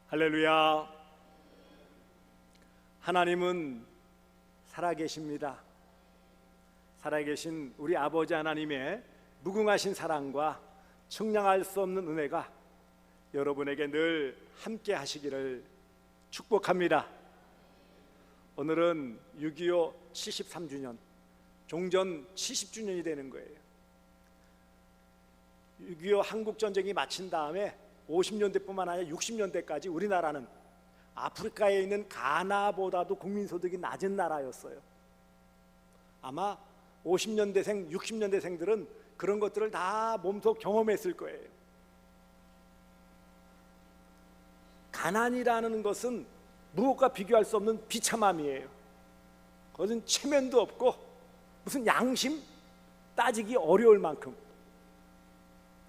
할렐루야. 하나님은 살아계십니다. 살아계신 우리 아버지 하나님의 무궁하신 사랑과 측량할 수 없는 은혜가 여러분에게 늘 함께 하시기를 축복합니다. 오늘은 6.25 73주년, 종전 70주년이 되는 거예요. 6.25 한국전쟁이 마친 다음에 50년대뿐만 아니라 60년대까지 우리나라는 아프리카에 있는 가나보다도 국민소득이 낮은 나라였어요. 아마 50년대생, 60년대생들은 그런 것들을 다 몸소 경험했을 거예요. 가난이라는 것은 무엇과 비교할 수 없는 비참함이에요. 그것은 체면도 없고 무슨 양심 따지기 어려울 만큼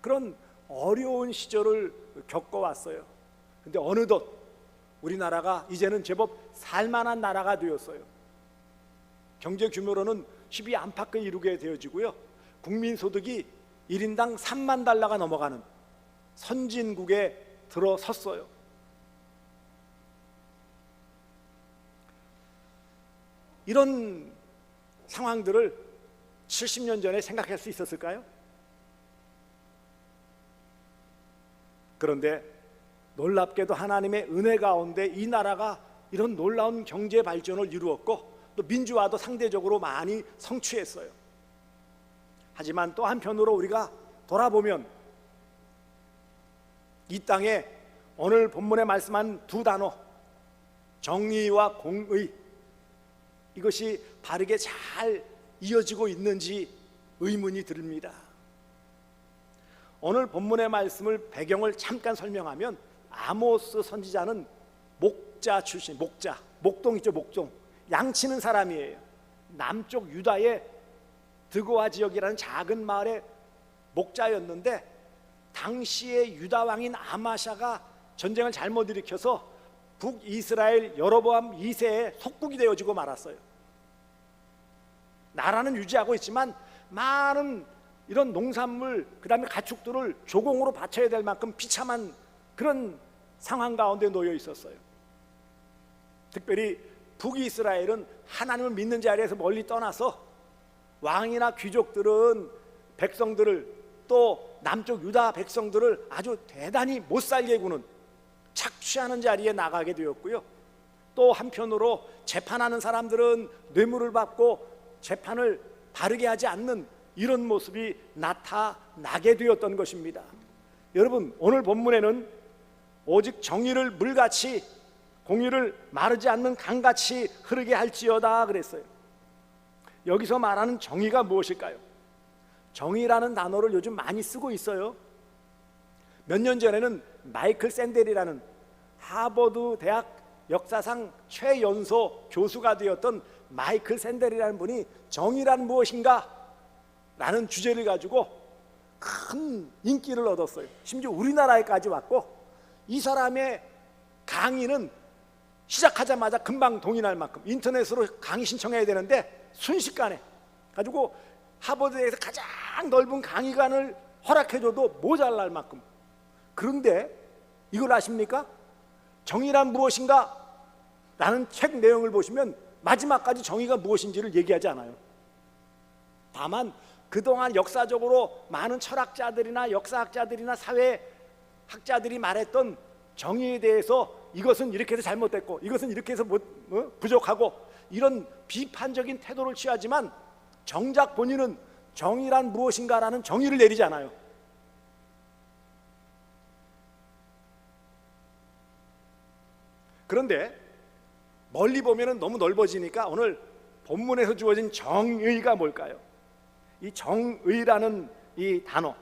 그런 어려운 시절을 겪어왔어요. 근데 어느덧 우리나라가 이제는 제법 살만한 나라가 되었어요. 경제 규모로는 10위 안팎을 이루게 되어지고요, 국민소득이 1인당 3만 달러가 넘어가는 선진국에 들어섰어요. 이런 상황들을 70년 전에 생각할 수 있었을까요? 그런데 놀랍게도 하나님의 은혜 가운데 이 나라가 이런 놀라운 경제 발전을 이루었고 또 민주화도 상대적으로 많이 성취했어요. 하지만 또 한편으로 우리가 돌아보면 이 땅에 오늘 본문에 말씀한 두 단어, 정의와 공의, 이것이 바르게 잘 이어지고 있는지 의문이 듭니다. 오늘 본문의 말씀을 배경을 잠깐 설명하면 아모스 선지자는 목자 출신, 목동 있죠, 목동. 양치는 사람이에요. 남쪽 유다의 드고아 지역이라는 작은 마을의 목자였는데 당시의 유다 왕인 아마샤가 전쟁을 잘못 일으켜서 북이스라엘 여로보암 2세의 속국이 되어지고 말았어요. 나라는 유지하고 있지만 많은 이런 농산물, 그 다음에 가축들을 조공으로 바쳐야 될 만큼 비참한 그런 상황 가운데 놓여 있었어요. 특별히 북이스라엘은 하나님을 믿는 자리에서 멀리 떠나서 왕이나 귀족들은 백성들을, 또 남쪽 유다 백성들을 아주 대단히 못살게 구는, 착취하는 자리에 나가게 되었고요, 또 한편으로 재판하는 사람들은 뇌물을 받고 재판을 바르게 하지 않는 이런 모습이 나타나게 되었던 것입니다. 여러분, 오늘 본문에는 오직 정의를 물같이, 공의를 마르지 않는 강같이 흐르게 할지어다 그랬어요. 여기서 말하는 정의가 무엇일까요? 정의라는 단어를 요즘 많이 쓰고 있어요. 몇 년 전에는 마이클 샌델이라는 하버드 대학 역사상 최연소 교수가 되었던 마이클 샌델이라는 분이 정의란 무엇인가? 라는 주제를 가지고 큰 인기를 얻었어요. 심지어 우리나라에까지 왔고, 이 사람의 강의는 시작하자마자 금방 동의할 만큼, 인터넷으로 강의 신청해야 되는데 순식간에 가지고 하버드에서 가장 넓은 강의관을 허락해줘도 모자랄 만큼. 그런데 이걸 아십니까? 정의란 무엇인가? 라는 책 내용을 보시면 마지막까지 정의가 무엇인지를 얘기하지 않아요. 다만 그동안 역사적으로 많은 철학자들이나 역사학자들이나 사회학자들이 말했던 정의에 대해서 이것은 이렇게 해서 잘못됐고 이것은 이렇게 해서 부족하고 이런 비판적인 태도를 취하지만 정작 본인은 정의란 무엇인가라는 정의를 내리지 않아요. 그런데 멀리 보면 너무 넓어지니까 오늘 본문에서 주어진 정의가 뭘까요? 이 정의라는 이 단어,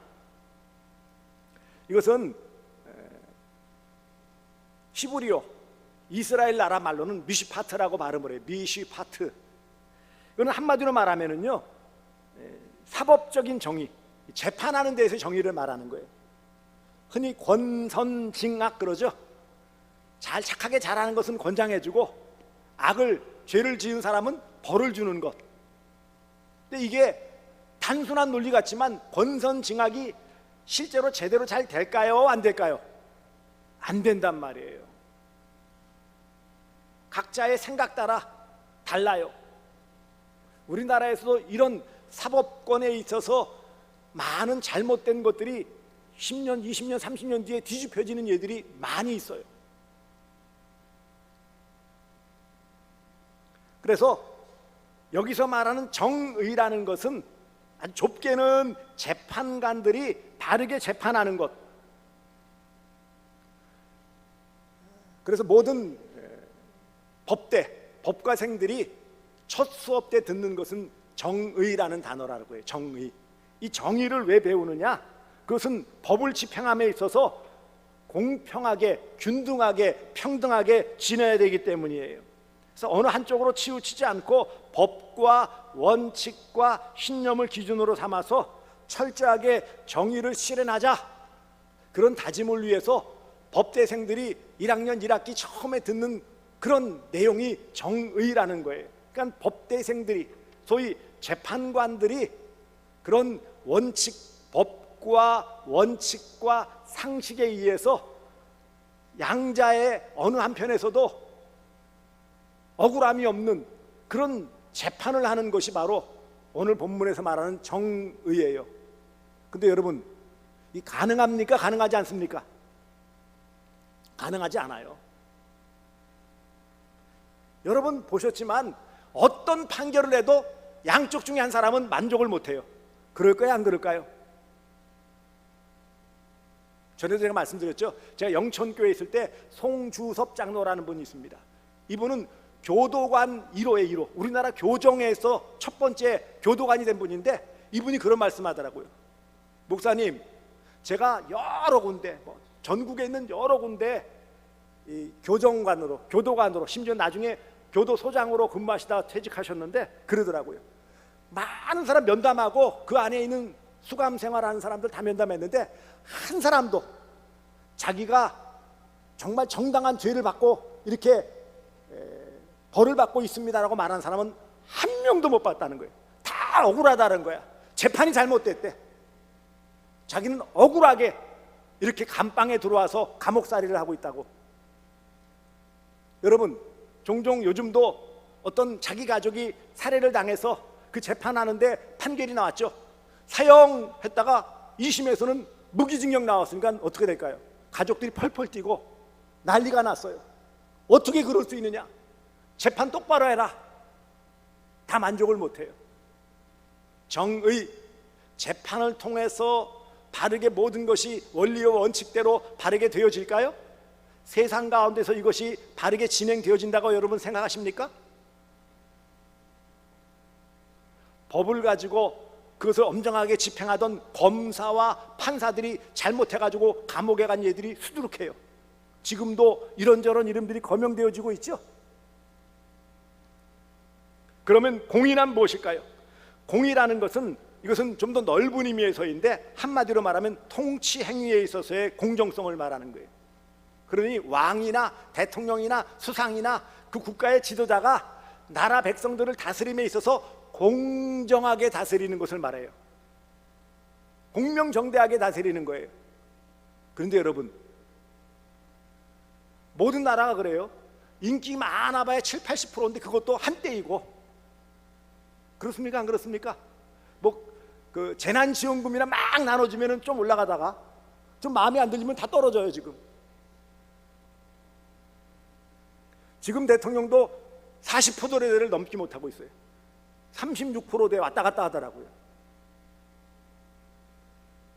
이것은 히브리어, 이스라엘 나라 말로는 미시파트라고 발음을 해요. 미시파트. 이거는 한마디로 말하면은요, 사법적인 정의, 재판하는 데에서 정의를 말하는 거예요. 흔히 권선징악 그러죠. 잘 착하게 잘하는 것은 권장해주고 죄를 지은 사람은 벌을 주는 것. 근데 이게 단순한 논리 같지만 권선징악이 실제로 제대로 잘 될까요? 안 될까요? 안 된단 말이에요. 각자의 생각 따라 달라요. 우리나라에서도 이런 사법권에 있어서 많은 잘못된 것들이 10년, 20년, 30년 뒤에 뒤집혀지는 예들이 많이 있어요. 그래서 여기서 말하는 정의라는 것은 아주 좁게는 재판관들이 바르게 재판하는 것. 그래서 모든 법과생들이 첫 수업 때 듣는 것은 정의라는 단어라고 해요. 정의. 이 정의를 왜 배우느냐? 그것은 법을 집행함에 있어서 공평하게, 균등하게, 평등하게 지내야 되기 때문이에요. 그래서 어느 한쪽으로 치우치지 않고 법과 원칙과 신념을 기준으로 삼아서 철저하게 정의를 실현하자, 그런 다짐을 위해서 법대생들이 1학년 1학기 처음에 듣는 그런 내용이 정의라는 거예요. 그러니까 법대생들이, 소위 재판관들이 그런 법과 원칙과 상식에 의해서 양자의 어느 한편에서도 억울함이 없는 그런 재판을 하는 것이 바로 오늘 본문에서 말하는 정의예요. 근데 여러분, 이 가능합니까? 가능하지 않습니까? 가능하지 않아요. 여러분 보셨지만 어떤 판결을 해도 양쪽 중에 한 사람은 만족을 못해요. 그럴까요? 안 그럴까요? 전에도 제가 말씀드렸죠. 제가 영천교회에 있을 때 송주섭 장로라는 분이 있습니다. 이분은 교도관 1호의 1호, 우리나라 교정에서 첫 번째 교도관이 된 분인데, 이분이 그런 말씀하더라고요. 목사님, 제가 여러 군데, 전국에 있는 여러 군데 이 교도관으로, 심지어 나중에 교도소장으로 근무하시다가 퇴직하셨는데 그러더라고요. 많은 사람 면담하고 그 안에 있는 수감 생활하는 사람들 다 면담했는데 한 사람도 자기가 정말 정당한 죄를 받고 이렇게 벌을 받고 있습니다라고 말하는 사람은 한 명도 못 봤다는 거예요. 다 억울하다는 거야. 재판이 잘못됐대. 자기는 억울하게 이렇게 감방에 들어와서 감옥살이를 하고 있다고. 여러분, 종종 요즘도 어떤 자기 가족이 살해를 당해서 그 재판하는데 판결이 나왔죠. 사형했다가 2심에서는 무기징역 나왔으니까 어떻게 될까요? 가족들이 펄펄 뛰고 난리가 났어요. 어떻게 그럴 수 있느냐? 재판 똑바로 해라. 다 만족을 못해요. 정의, 재판을 통해서 바르게 모든 것이 원리와 원칙대로 바르게 되어질까요? 세상 가운데서 이것이 바르게 진행되어진다고 여러분 생각하십니까? 법을 가지고 그것을 엄정하게 집행하던 검사와 판사들이 잘못해가지고 감옥에 간 예들이 수두룩해요. 지금도 이런저런 이름들이 거명되어지고 있죠. 그러면 공의란 무엇일까요? 공의라는 것은, 이것은 좀 더 넓은 의미에서인데 한마디로 말하면 통치 행위에 있어서의 공정성을 말하는 거예요. 그러니 왕이나 대통령이나 수상이나 그 국가의 지도자가 나라 백성들을 다스림에 있어서 공정하게 다스리는 것을 말해요. 공명정대하게 다스리는 거예요. 그런데 여러분, 모든 나라가 그래요. 인기 많아봐야 7, 80%인데 그것도 한때이고. 그렇습니까? 안 그렇습니까? 그 재난지원금이나 막 나눠주면 좀 올라가다가 좀 마음에 안 들리면 다 떨어져요. 지금 대통령도 40%대를 넘지 못하고 있어요. 36%대 왔다 갔다 하더라고요.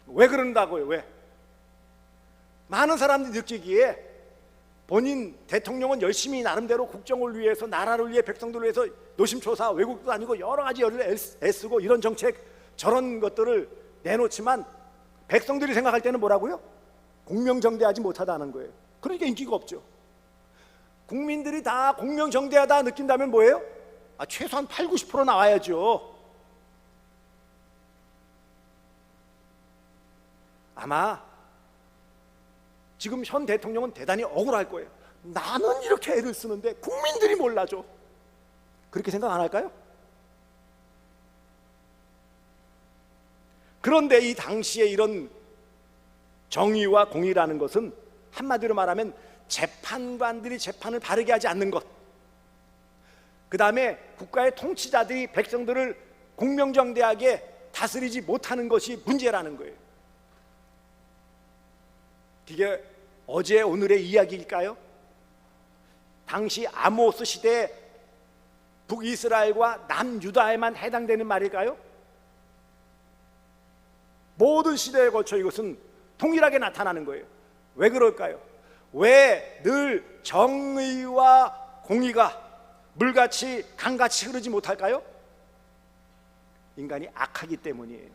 왜 그런다고요? 왜? 많은 사람들이 느끼기에 본인 대통령은 열심히 나름대로 국정을 위해서, 나라를 위해, 백성들을 위해서 노심초사, 외국도 아니고 여러 가지 애쓰고 이런 정책 저런 것들을 내놓지만 백성들이 생각할 때는 뭐라고요? 공명정대하지 못하다는 거예요. 그러니까 인기가 없죠. 국민들이 다 공명정대하다 느낀다면 뭐예요? 최소한 8, 90% 나와야죠. 아마 지금 현 대통령은 대단히 억울할 거예요. 나는 이렇게 애를 쓰는데 국민들이 몰라줘. 그렇게 생각 안 할까요? 그런데 이 당시에 이런 정의와 공의라는 것은 한마디로 말하면 재판관들이 재판을 바르게 하지 않는 것, 그 다음에 국가의 통치자들이 백성들을 공명정대하게 다스리지 못하는 것이 문제라는 거예요. 이게 어제 오늘의 이야기일까요? 당시 아모스 시대 북이스라엘과 남유다에만 해당되는 말일까요? 모든 시대에 걸쳐 이것은 동일하게 나타나는 거예요. 왜 그럴까요? 왜 늘 정의와 공의가 물같이 강같이 흐르지 못할까요? 인간이 악하기 때문이에요.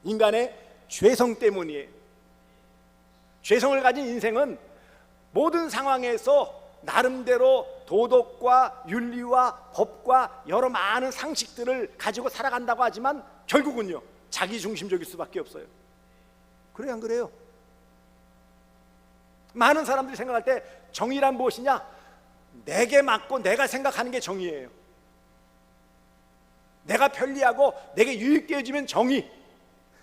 인간의 죄성 때문이에요. 죄성을 가진 인생은 모든 상황에서 나름대로 도덕과 윤리와 법과 여러 많은 상식들을 가지고 살아간다고 하지만 결국은요, 자기중심적일 수밖에 없어요. 그래요, 안 그래요? 많은 사람들이 생각할 때 정의란 무엇이냐? 내게 맞고 내가 생각하는 게 정의예요. 내가 편리하고 내게 유익되어지면 정의,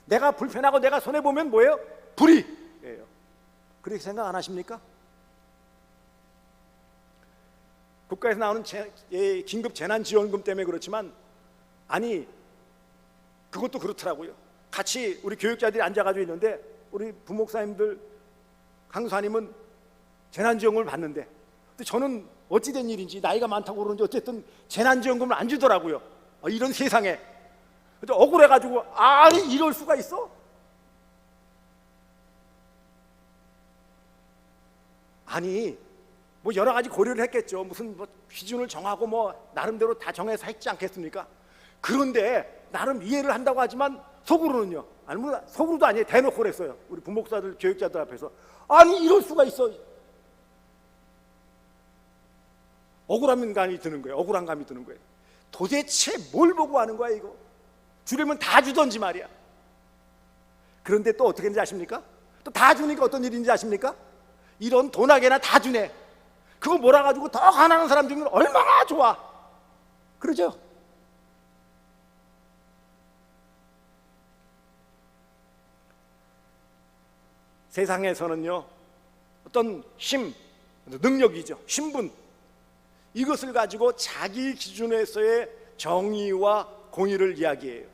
내가 불편하고 내가 손해보면 뭐예요? 불의예요. 그렇게 생각 안 하십니까? 국가에서 나오는 긴급 재난지원금 때문에 그렇지만, 아니 그것도 그렇더라고요. 같이 우리 교육자들이 앉아가지고 있는데 우리 부목사님들, 강사님은 재난지원금을 받는데, 근데 저는 어찌된 일인지 나이가 많다고 그러는데 어쨌든 재난지원금을 안 주더라고요. 이런 세상에. 그래서 억울해가지고, 아니 이럴 수가 있어? 아니 뭐 여러 가지 고려를 했겠죠. 무슨 뭐 기준을 정하고 뭐 나름대로 다 정해서 했지 않겠습니까? 그런데 나름 이해를 한다고 하지만 속으로는요, 아니 뭐 속으로도 아니에요, 대놓고 그랬어요. 우리 부목사들, 교육자들 앞에서. 아니 이럴 수가 있어. 억울한 감이 드는 거예요. 억울한 감이 드는 거예요. 도대체 뭘 보고 하는 거야 이거? 주려면 다 주던지 말이야. 그런데 또 어떻게 되는지 아십니까? 또 다 주니까 어떤 일인지 아십니까? 이런 돈하게나 다 주네. 그거 몰아가지고 더 가난한 사람 중에 얼마나 좋아. 그러죠? 세상에서는요, 어떤 힘, 능력이죠, 신분, 이것을 가지고 자기 기준에서의 정의와 공의를 이야기해요.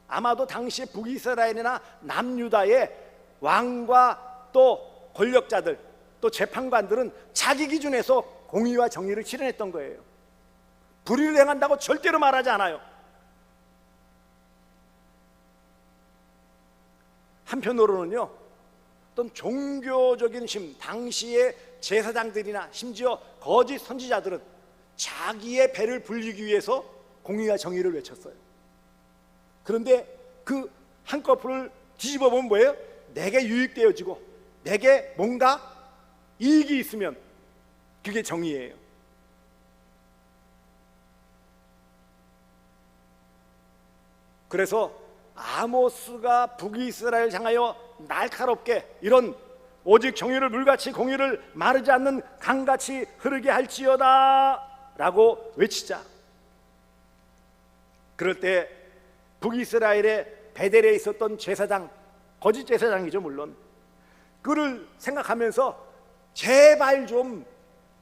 아마도 당시 북이스라엘이나 남유다의 왕과 또 권력자들, 또 재판관들은 자기 기준에서 공의와 정의를 실현했던 거예요. 불의를 행한다고 절대로 말하지 않아요. 한편으로는요, 어떤 종교적인 힘, 당시의 제사장들이나 심지어 거짓 선지자들은 자기의 배를 불리기 위해서 공의와 정의를 외쳤어요. 그런데 그 한꺼풀을 뒤집어 보면 뭐예요? 내게 유익되어지고 내게 뭔가 이익이 있으면 그게 정의예요. 그래서 아모스가 북이스라엘 향하여 날카롭게 이런 오직 정의를 물같이 공의를 마르지 않는 강같이 흐르게 할지어다 라고 외치자. 그럴 때 북이스라엘의 베델에 있었던 제사장, 거짓 제사장이죠 물론, 그를 생각하면서 제발 좀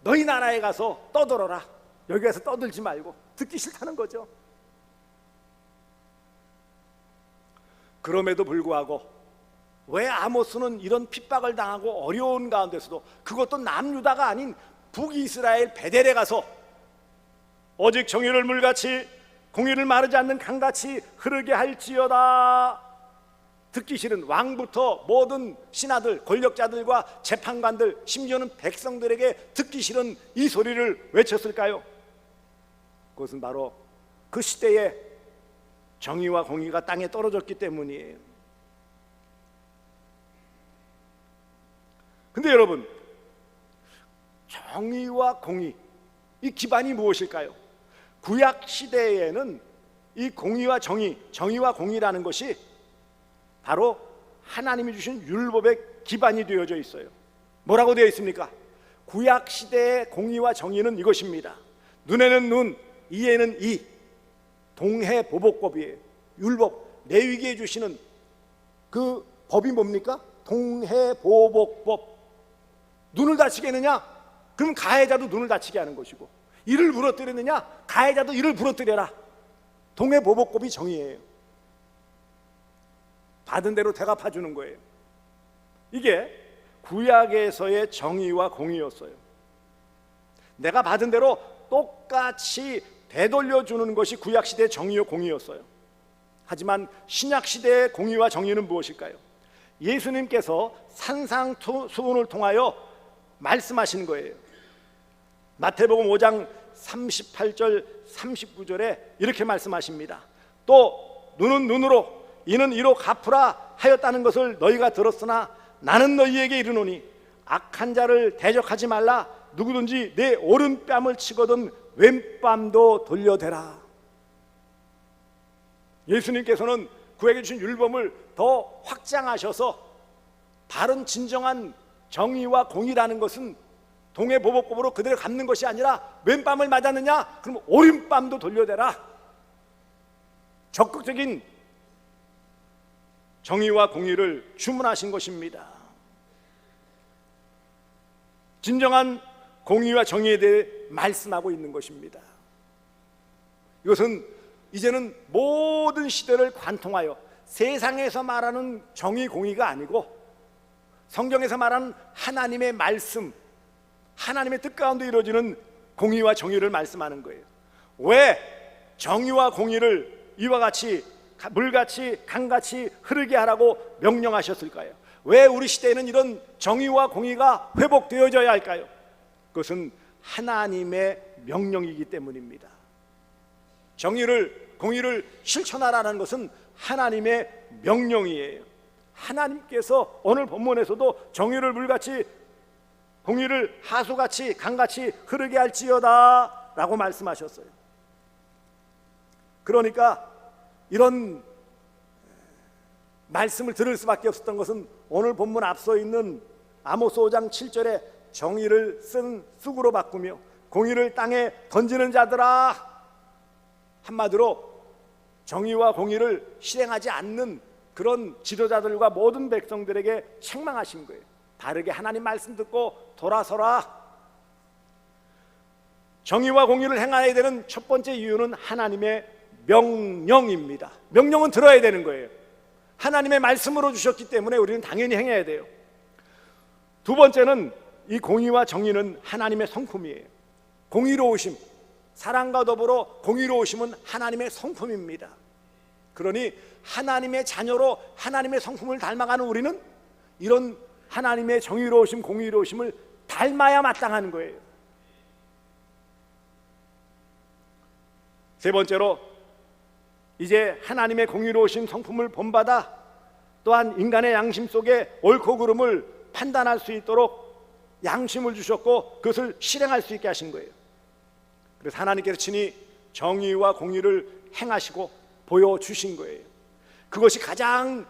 너희 나라에 가서 떠들어라. 여기 가서 떠들지 말고. 듣기 싫다는 거죠. 그럼에도 불구하고 왜 아모스는 이런 핍박을 당하고 어려운 가운데서도, 그것도 남유다가 아닌 북이스라엘 베델에 가서 오직 정의를 물같이 공의를 마르지 않는 강같이 흐르게 할지어다, 듣기 싫은 왕부터 모든 신하들, 권력자들과 재판관들, 심지어는 백성들에게 듣기 싫은 이 소리를 외쳤을까요? 그것은 바로 그 시대에 정의와 공의가 땅에 떨어졌기 때문이에요. 근데 여러분, 정의와 공의, 이 기반이 무엇일까요? 구약 시대에는 이 공의와 정의, 정의와 공의라는 것이 바로 하나님이 주신 율법의 기반이 되어져 있어요. 뭐라고 되어 있습니까? 구약 시대의 공의와 정의는 이것입니다. 눈에는 눈, 이에는 이, 동해보복법이에요. 율법, 레위기에 주시는 그 법이 뭡니까? 동해보복법. 눈을 다치게 했느냐? 그럼 가해자도 눈을 다치게 하는 것이고, 이를 부러뜨렸느냐? 가해자도 이를 부러뜨려라. 동해보복법이 정의예요. 받은 대로 대갚아 주는 거예요. 이게 구약에서의 정의와 공의였어요. 내가 받은 대로 똑같이 되돌려 주는 것이 구약시대의 정의와 공의였어요. 하지만 신약시대의 공의와 정의는 무엇일까요? 예수님께서 산상수훈을 통하여 말씀하시는 거예요. 마태복음 5장 38절 39절에 이렇게 말씀하십니다. 또 눈은 눈으로 이는 이로 갚으라 하였다는 것을 너희가 들었으나 나는 너희에게 이르노니 악한 자를 대적하지 말라. 누구든지 내 오른뺨을 치거든 왼뺨도 돌려대라. 예수님께서는 그에게 주신 율법을 더 확장하셔서 바른 진정한 정의와 공의라는 것은 동해보복법으로 그대로 갚는 것이 아니라 왼뺨을 맞았느냐? 그럼 오른뺨도 돌려대라. 적극적인 정의와 공의를 주문하신 것입니다. 진정한 공의와 정의에 대해 말씀하고 있는 것입니다. 이것은 이제는 모든 시대를 관통하여 세상에서 말하는 정의 공의가 아니고 성경에서 말하는 하나님의 말씀, 하나님의 뜻 가운데 이루어지는 공의와 정의를 말씀하는 거예요. 왜 정의와 공의를 이와 같이 물같이 강같이 흐르게 하라고 명령하셨을까요? 왜 우리 시대에는 이런 정의와 공의가 회복되어져야 할까요? 그것은 하나님의 명령이기 때문입니다. 정의를 공의를 실천하라는 것은 하나님의 명령이에요. 하나님께서 오늘 본문에서도 정의를 물같이 공의를 하수같이 강같이 흐르게 할지어다 라고 말씀하셨어요. 그러니까 이런 말씀을 들을 수밖에 없었던 것은 오늘 본문 앞서 있는 아모스 5장 7절에 정의를 쓴 쑥으로 바꾸며 공의를 땅에 던지는 자들아, 한마디로 정의와 공의를 실행하지 않는 그런 지도자들과 모든 백성들에게 책망하신 거예요. 바르게 하나님 말씀 듣고 돌아서라. 정의와 공의를 행해야 되는 첫 번째 이유는 하나님의 명령입니다. 명령은 들어야 되는 거예요. 하나님의 말씀으로 주셨기 때문에 우리는 당연히 행해야 돼요. 두 번째는 이 공의와 정의는 하나님의 성품이에요. 공의로우심, 사랑과 더불어 공의로우심은 하나님의 성품입니다. 그러니 하나님의 자녀로 하나님의 성품을 닮아가는 우리는 이런 하나님의 정의로우심, 공의로우심을 닮아야 마땅한 거예요. 세 번째로 이제 하나님의 공의로우심 성품을 본받아 또한 인간의 양심 속에 옳고 그름을 판단할 수 있도록 양심을 주셨고 그것을 실행할 수 있게 하신 거예요. 그래서 하나님께서 친히 정의와 공의를 행하시고 보여주신 거예요. 그것이 가장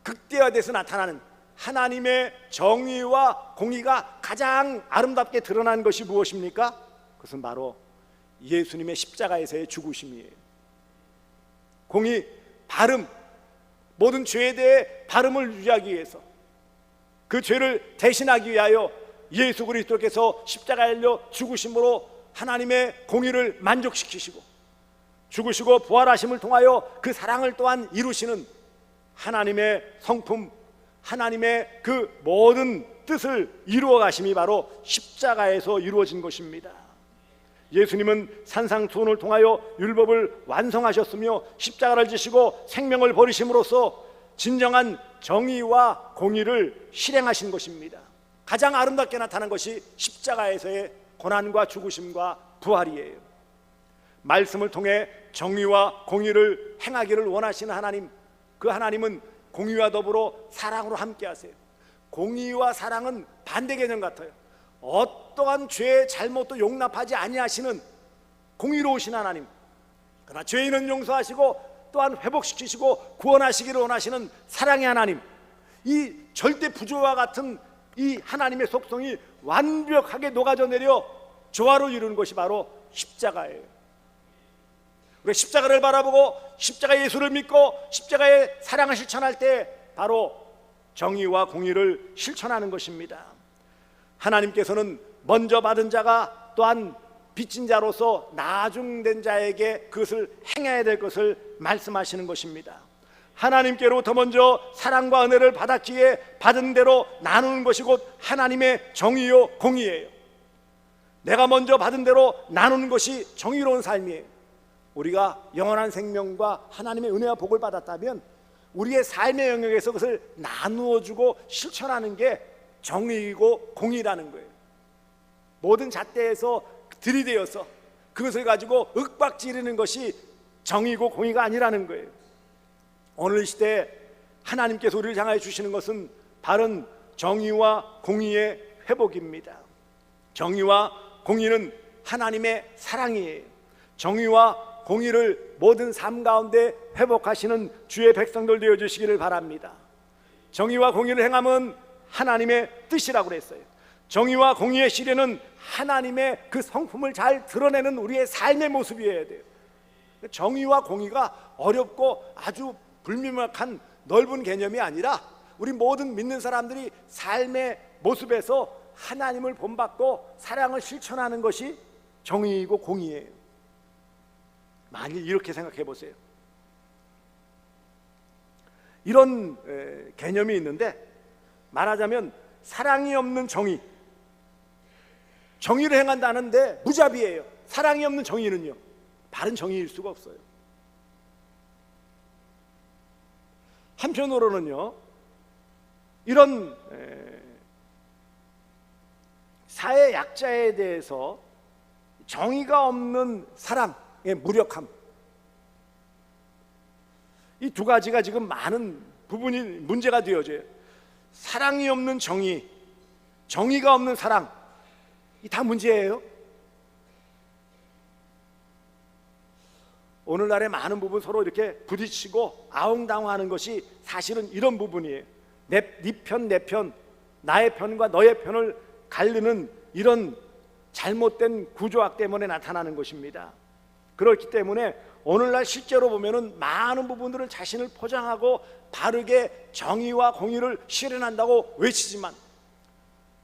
극대화돼서 나타나는 하나님의 정의와 공의가 가장 아름답게 드러난 것이 무엇입니까? 그것은 바로 예수님의 십자가에서의 죽으심이에요. 공의, 바름, 모든 죄에 대해 바름을 유지하기 위해서 그 죄를 대신하기 위하여 예수 그리스도께서 십자가에 달려 죽으심으로 하나님의 공의를 만족시키시고 죽으시고 부활하심을 통하여 그 사랑을 또한 이루시는 하나님의 성품, 하나님의 그 모든 뜻을 이루어 가심이 바로 십자가에서 이루어진 것입니다. 예수님은 산상수훈을 통하여 율법을 완성하셨으며 십자가를 지시고 생명을 버리심으로써 진정한 정의와 공의를 실행하신 것입니다. 가장 아름답게 나타난 것이 십자가에서의 고난과 죽으심과 부활이에요. 말씀을 통해 정의와 공의를 행하기를 원하시는 하나님, 그 하나님은 공의와 더불어 사랑으로 함께 하세요. 공의와 사랑은 반대 개념 같아요. 어떠한 죄의 잘못도 용납하지 아니하시는 공의로우신 하나님, 그러나 죄인은 용서하시고 또한 회복시키시고 구원하시기를 원하시는 사랑의 하나님, 이 절대 부조와 같은 이 하나님의 속성이 완벽하게 녹아져 내려 조화를 이루는 것이 바로 십자가예요. 우리가 십자가를 바라보고 십자가 예수를 믿고 십자가의 사랑을 실천할 때 바로 정의와 공의를 실천하는 것입니다. 하나님께서는 먼저 받은 자가 또한 빚진 자로서 나중된 자에게 그것을 행해야 될 것을 말씀하시는 것입니다. 하나님께로부터 먼저 사랑과 은혜를 받았기에 받은 대로 나누는 것이 곧 하나님의 정의요 공의예요. 내가 먼저 받은 대로 나누는 것이 정의로운 삶이에요. 우리가 영원한 생명과 하나님의 은혜와 복을 받았다면 우리의 삶의 영역에서 그것을 나누어주고 실천하는 게 정의이고 공의라는 거예요. 모든 잣대에서 들이대어서 그것을 가지고 윽박지르는 것이 정의고 공의가 아니라는 거예요. 오늘 시대에 하나님께서 우리를 향하여 주시는 것은 바른 정의와 공의의 회복입니다. 정의와 공의는 하나님의 사랑이에요. 정의와 공의를 모든 삶 가운데 회복하시는 주의 백성들 되어 주시기를 바랍니다. 정의와 공의를 행함은 하나님의 뜻이라고 그랬어요. 정의와 공의의 실현은 하나님의 그 성품을 잘 드러내는 우리의 삶의 모습이어야 돼요. 정의와 공의가 어렵고 아주 불명확한 넓은 개념이 아니라 우리 모든 믿는 사람들이 삶의 모습에서 하나님을 본받고 사랑을 실천하는 것이 정의이고 공의예요. 만일 이렇게 생각해 보세요. 이런 개념이 있는데, 말하자면 사랑이 없는 정의, 정의를 행한다는데 무자비예요. 사랑이 없는 정의는요, 바른 정의일 수가 없어요. 한편으로는요, 이런 사회 약자에 대해서 정의가 없는 사랑의 무력함, 이 두 가지가 지금 많은 부분이 문제가 되어져요. 사랑이 없는 정의, 정의가 없는 사랑, 이 다 문제예요. 오늘날의 많은 부분 서로 이렇게 부딪히고 아웅다웅하는 것이 사실은 이런 부분이에요. 네 편, 내 편, 나의 편과 너의 편을 가르는 이런 잘못된 구조학 때문에 나타나는 것입니다. 그렇기 때문에 오늘날 실제로 보면은 많은 부분들을 자신을 포장하고 바르게 정의와 공의를 실현한다고 외치지만,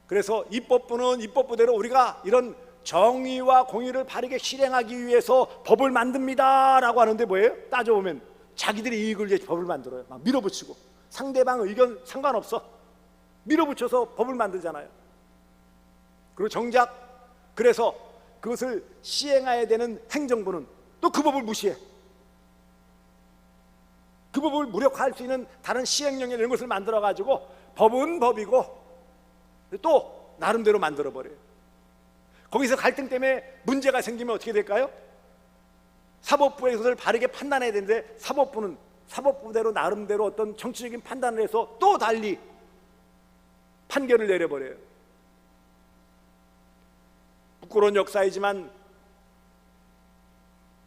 그래서 입법부는 입법부대로 우리가 이런 정의와 공의를 바르게 실행하기 위해서 법을 만듭니다 라고 하는데 뭐예요? 따져보면 자기들의 이익을 위해 법을 만들어요. 막 밀어붙이고 상대방 의견 상관없어 밀어붙여서 법을 만들잖아요. 그리고 정작 그래서 그것을 시행해야 되는 행정부는 또 그 법을 무시해. 그 법을 무력화할 수 있는 다른 시행령이나 이런 것을 만들어가지고 법은 법이고 또 나름대로 만들어버려요. 거기서 갈등 때문에 문제가 생기면 어떻게 될까요? 사법부에 그것을 바르게 판단해야 되는데 사법부는 사법부대로 나름대로 어떤 정치적인 판단을 해서 또 달리 판결을 내려버려요. 부끄러운 역사이지만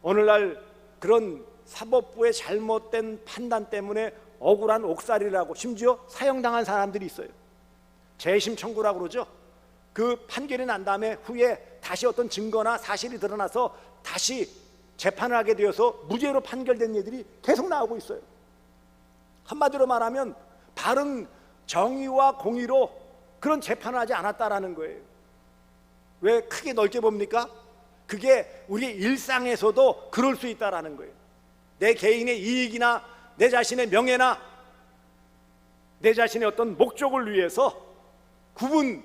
오늘날 그런 사법부의 잘못된 판단 때문에 억울한 옥살이라고 심지어 사형당한 사람들이 있어요. 재심 청구라고 그러죠. 그 판결이 난 다음에 후에 다시 어떤 증거나 사실이 드러나서 다시 재판을 하게 되어서 무죄로 판결된 일들이 계속 나오고 있어요. 한마디로 말하면 바른 정의와 공의로 그런 재판을 하지 않았다라는 거예요. 왜 크게 넓게 봅니까? 그게 우리 일상에서도 그럴 수 있다라는 거예요. 내 개인의 이익이나 내 자신의 명예나 내 자신의 어떤 목적을 위해서 구분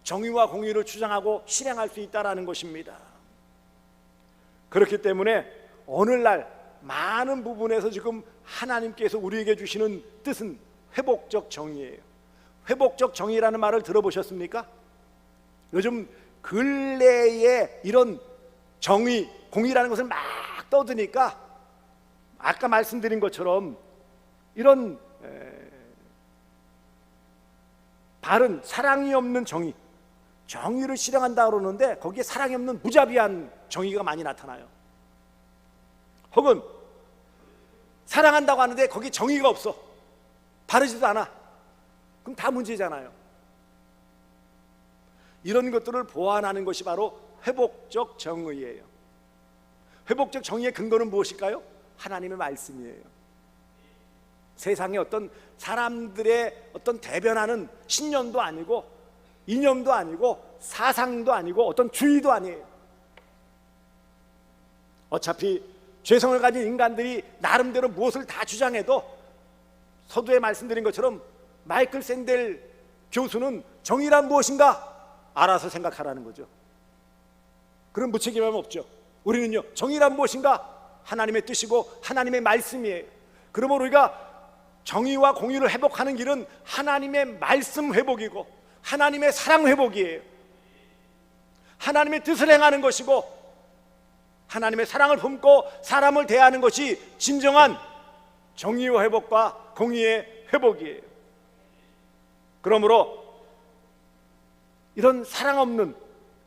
정의와 공의를 주장하고 실행할 수 있다라는 것입니다. 그렇기 때문에 오늘날 많은 부분에서 지금 하나님께서 우리에게 주시는 뜻은 회복적 정의예요. 회복적 정의라는 말을 들어보셨습니까? 요즘 근래에 이런 정의, 공의라는 것을 막 떠드니까 아까 말씀드린 것처럼 이런 바른 사랑이 없는 정의, 정의를 실행한다 그러는데 거기에 사랑이 없는 무자비한 정의가 많이 나타나요. 혹은 사랑한다고 하는데 거기 정의가 없어, 바르지도 않아. 그럼 다 문제잖아요. 이런 것들을 보완하는 것이 바로 회복적 정의예요. 회복적 정의의 근거는 무엇일까요? 하나님의 말씀이에요. 세상의 어떤 사람들의 어떤 대변하는 신념도 아니고 이념도 아니고 사상도 아니고 어떤 주의도 아니에요. 어차피 죄성을 가진 인간들이 나름대로 무엇을 다 주장해도 서두에 말씀드린 것처럼 마이클 샌델 교수는 정의란 무엇인가 알아서 생각하라는 거죠. 그런 무책임함 없죠. 우리는요, 정의란 무엇인가 하나님의 뜻이고 하나님의 말씀이에요. 그러므로 우리가 정의와 공의를 회복하는 길은 하나님의 말씀 회복이고 하나님의 사랑 회복이에요. 하나님의 뜻을 행하는 것이고 하나님의 사랑을 품고 사람을 대하는 것이 진정한 정의의 회복과 공의의 회복이에요. 그러므로 이런 사랑 없는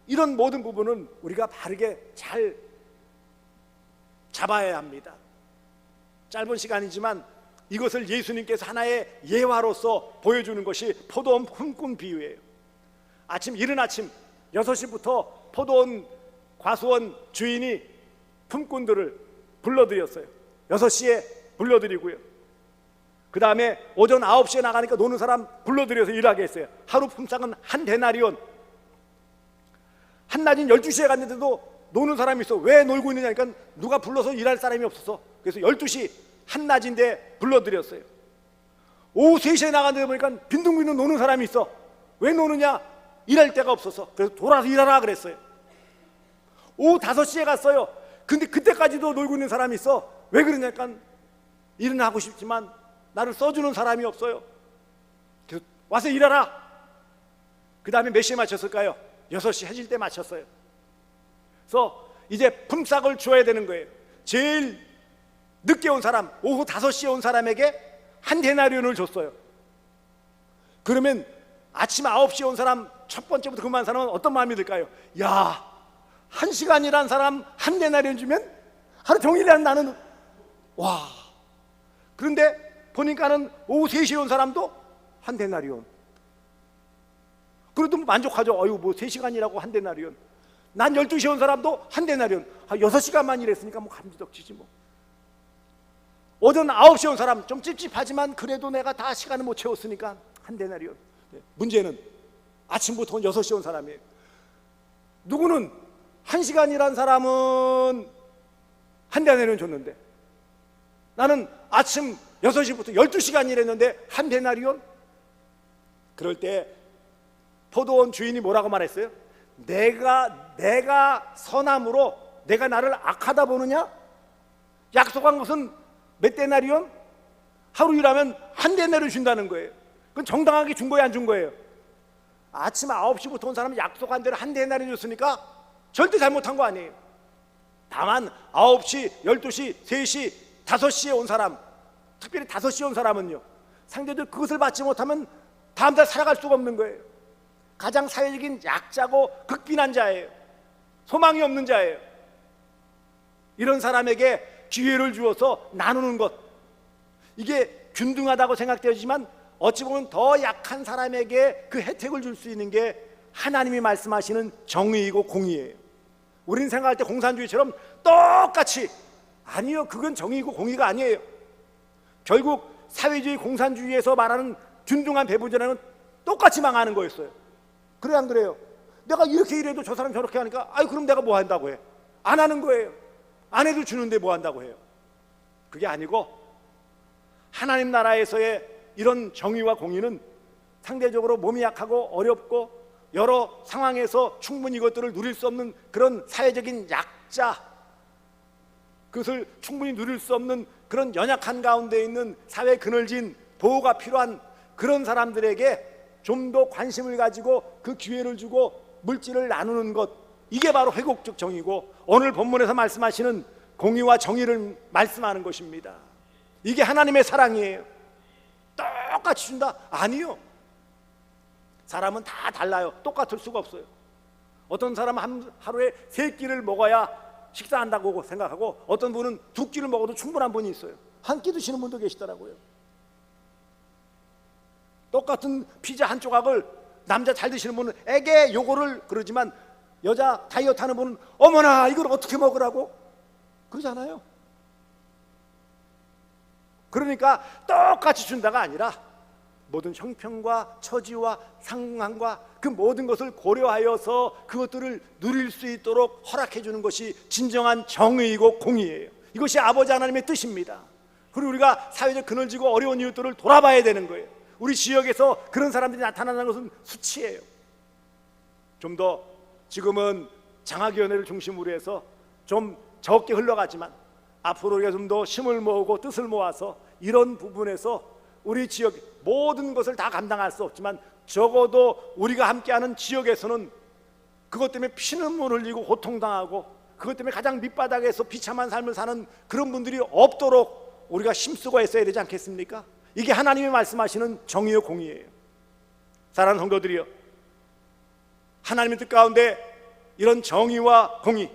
이런 모든 부분은 우리가 바르게 잘 잡아야 합니다. 짧은 시간이지만 이것을 예수님께서 하나의 예화로서 보여주는 것이 포도원 품꾼 비유예요. 이른 아침 6시부터 포도원 과수원 주인이 품꾼들을 불러들였어요. 6시에 불러들이고요. 그 다음에 오전 9시에 나가니까 노는 사람 불러들여서 일하게 했어요. 하루 품삯은 한 데나리온. 한낮인 12시에 갔는데도 노는 사람이 있어. 왜 놀고 있느냐니까 누가 불러서 일할 사람이 없어서 그래서 12시 한낮인데 불러들였어요. 오후 3시에 나갔는데 보니까 빈둥빈둥 노는 사람이 있어. 왜 노느냐? 일할 데가 없어서. 그래서 돌아서 일하라 그랬어요. 오후 5시에 갔어요. 근데 그때까지도 놀고 있는 사람이 있어. 왜 그러냐니까 일은 하고 싶지만 나를 써주는 사람이 없어요. 그래서 와서 일하라. 그 다음에 몇 시에 마쳤을까요? 6시 해질 때 마쳤어요. 그래서 이제 품삯을 줘야 되는 거예요. 제일 늦게 온 사람, 오후 5시에 온 사람에게 한 데나리온을 줬어요. 그러면 아침 9시에 온 사람, 첫 번째부터 그만 사람은 어떤 마음이 들까요? 야, 1시간이란 사람 한 데나리온 주면 하루 종일이란 나는 와. 그런데 보니까는 오후 3시에 온 사람도 한 데나리온. 그래도 만족하죠. 어유 뭐 3시간이라고 한 데나리온. 난 12시에 온 사람도 한 데나리온. 6시간만 일했으니까 뭐 감지덕지지 뭐. 오전 9시에 온 사람 좀 찝찝하지만 그래도 내가 다 시간을 못 채웠으니까 한 데나리온. 문제는 아침부터 6시에 온 사람이에요. 누구는 1시간이란 사람은 한 데나리온 줬는데 나는 아침 6시부터 12시간 일했는데 한 데나리온? 그럴 때 포도원 주인이 뭐라고 말했어요? 내가 선함으로 내가 나를 악하다 보느냐? 약속한 것은 몇 데나리온? 하루 일하면 한 데나리온 준다는 거예요. 그건 정당하게 준 거예요, 안 준 거예요? 아침 9시부터 온 사람은 약속한 대로 한 데나리온 줬으니까 절대 잘못한 거 아니에요. 다만 9시, 12시, 3시, 5시에 온 사람, 특별히 5시에 온 사람은요, 상대들 그것을 받지 못하면 다음날 살아갈 수가 없는 거예요. 가장 사회적인 약자고 극빈한 자예요. 소망이 없는 자예요. 이런 사람에게 기회를 주어서 나누는 것, 이게 균등하다고 생각되지만 어찌 보면 더 약한 사람에게 그 혜택을 줄 수 있는 게 하나님이 말씀하시는 정의이고 공의예요. 우리는 생각할 때 공산주의처럼 똑같이, 아니요, 그건 정의이고 공의가 아니에요. 결국 사회주의 공산주의에서 말하는 균등한 배분제는 똑같이 망하는 거였어요. 그래 안 그래요? 내가 이렇게 일해도 저 사람 저렇게 하니까 그럼 내가 뭐 한다고 해? 안 하는 거예요. 안 해도 주는데 뭐 한다고 해요? 그게 아니고 하나님 나라에서의 이런 정의와 공의는 상대적으로 몸이 약하고 어렵고 여러 상황에서 충분히 이것들을 누릴 수 없는 그런 사회적인 약자, 그것을 충분히 누릴 수 없는 그런 연약한 가운데 있는 사회 그늘진 보호가 필요한 그런 사람들에게 좀 더 관심을 가지고 그 기회를 주고 물질을 나누는 것, 이게 바로 회복적 정의고 오늘 본문에서 말씀하시는 공의와 정의를 말씀하는 것입니다. 이게 하나님의 사랑이에요. 똑같이 준다? 아니요. 사람은 다 달라요. 똑같을 수가 없어요. 어떤 사람은 하루에 3끼를 먹어야 식사한다고 생각하고 어떤 분은 2끼를 먹어도 충분한 분이 있어요. 한 끼 드시는 분도 계시더라고요. 똑같은 피자 한 조각을 남자 잘 드시는 분은 에게 요거를 그러지만 여자 다이어트 하는 분은 어머나 이걸 어떻게 먹으라고 그러잖아요. 그러니까 똑같이 준다가 아니라 모든 형편과 처지와 상황과 그 모든 것을 고려하여서 그것들을 누릴 수 있도록 허락해 주는 것이 진정한 정의이고 공의예요. 이것이 아버지 하나님의 뜻입니다. 그리고 우리가 사회적 그늘지고 어려운 이웃들을 돌아봐야 되는 거예요. 우리 지역에서 그런 사람들이 나타나는 것은 수치예요. 좀 더 지금은 장학위원회를 중심으로 해서 좀 적게 흘러가지만 앞으로 우리가 좀 더 힘을 모으고 뜻을 모아서 이런 부분에서 우리 지역 모든 것을 다 감당할 수 없지만 적어도 우리가 함께하는 지역에서는 그것 때문에 피눈물 흘리고 고통당하고 그것 때문에 가장 밑바닥에서 비참한 삶을 사는 그런 분들이 없도록 우리가 힘쓰고 애써야 되지 않겠습니까? 이게 하나님이 말씀하시는 정의요 공의예요. 사랑하는 성도들이여, 하나님의 뜻 가운데 이런 정의와 공의,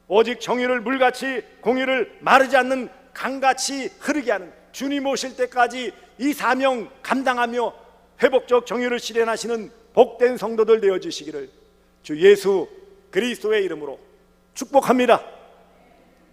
오직 정의를 물같이 공의를 마르지 않는 강같이 흐르게 하는 주님 오실 때까지 이 사명 감당하며 회복적 정의를 실현하시는 복된 성도들 되어주시기를 주 예수 그리스도의 이름으로 축복합니다.